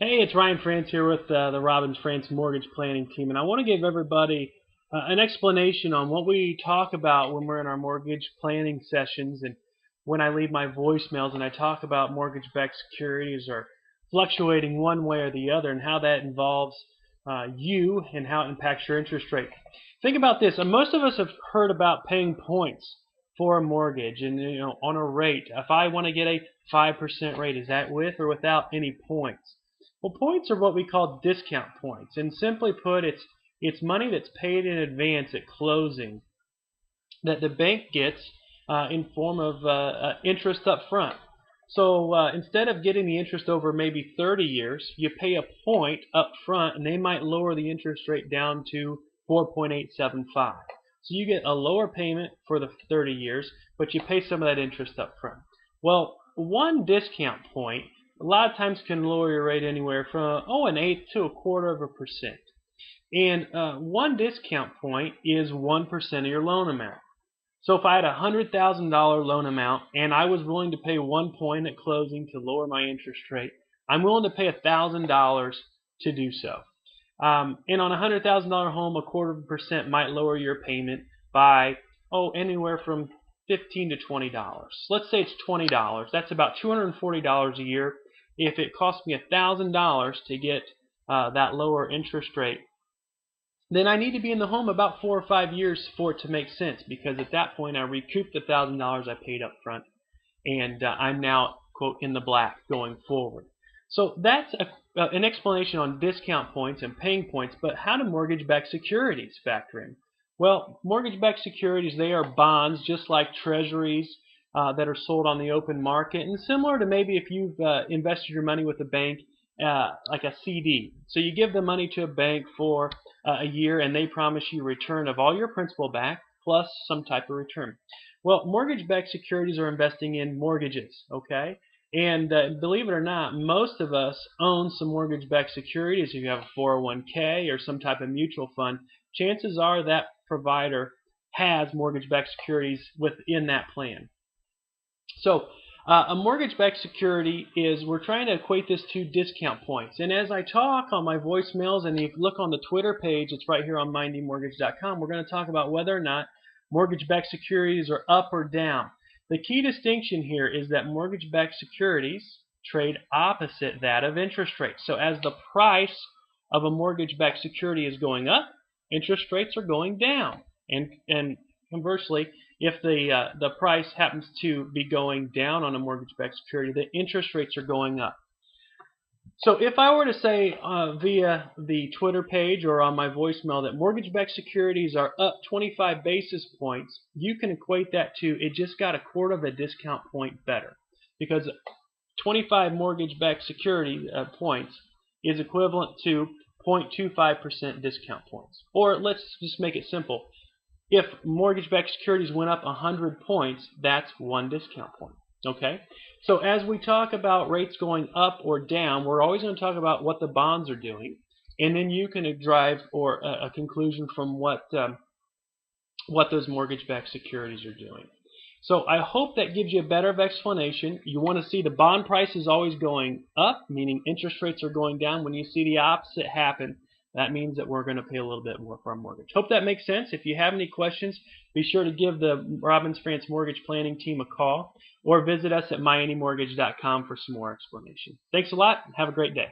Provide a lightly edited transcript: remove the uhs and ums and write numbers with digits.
Hey, it's Ryan France here with the Robbins France Mortgage Planning Team, and I want to give everybody an explanation on what we talk about when we're in our mortgage planning sessions and when I leave my voicemails and I talk about mortgage-backed securities or fluctuating one way or the other and how that involves you and how it impacts your interest rate. Think about this. Most of us have heard about paying points for a mortgage and on a rate. If I want to get a 5% rate, is that with or without any points? Well, points are what we call discount points, and simply put, it's money that's paid in advance at closing that the bank gets in form of interest up front. So instead of getting the interest over maybe 30 years, you pay a point up front, and they might lower the interest rate down to 4.875. So you get a lower payment for the 30 years, but you pay some of that interest up front. Well, one discount point a lot of times can lower your rate anywhere from an eighth to a quarter of a percent. And one discount point is 1% of your loan amount. So if I had a $100,000 loan amount and I was willing to pay 1 point at closing to lower my interest rate, I'm willing to pay $1,000 to do so. And on a $100,000 home, a quarter of a percent might lower your payment by anywhere from $15 to $20. Let's say it's $20. That's about $240 a year. If it costs me $1,000 to get that lower interest rate, then I need to be in the home about 4 or 5 years for it to make sense, because at that point I recouped the $1,000 I paid up front, and I'm now, quote, in the black going forward. So that's an explanation on discount points and paying points, but how do mortgage-backed securities factor in? Well, mortgage-backed securities, they are bonds just like treasuries that are sold on the open market, and similar to maybe if you've invested your money with a bank, like a CD. So you give the money to a bank for a year, and they promise you a return of all your principal back plus some type of return. Well, mortgage-backed securities are investing in mortgages, okay? And believe it or not, most of us own some mortgage-backed securities. If you have a 401k or some type of mutual fund, chances are that provider has mortgage-backed securities within that plan. So a mortgage-backed security is, we're trying to equate this to discount points. And as I talk on my voicemails, and if you look on the Twitter page, it's right here on mindymortgage.com, we're going to talk about whether or not mortgage-backed securities are up or down. The key distinction here is that mortgage-backed securities trade opposite that of interest rates. So as the price of a mortgage-backed security is going up, interest rates are going down. And conversely, if the price happens to be going down on a mortgage-backed security, the interest rates are going up. So if I were to say via the Twitter page or on my voicemail that mortgage-backed securities are up 25 basis points, you can equate that to it just got a quarter of a discount point better, because 25 mortgage-backed security points is equivalent to 0.25% discount points. Or let's just make it simple. If mortgage-backed securities went up 100 points, that's one discount point. Okay? So as we talk about rates going up or down, we're always going to talk about what the bonds are doing, and then you can drive a conclusion from what those mortgage-backed securities are doing. So I hope that gives you a better explanation. You want to see the bond price is always going up, meaning interest rates are going down. When you see the opposite happen, that means that we're going to pay a little bit more for our mortgage. Hope that makes sense. If you have any questions, be sure to give the Robbins France Mortgage Planning Team a call or visit us at myandymortgage.com for some more explanation. Thanks a lot, and have a great day.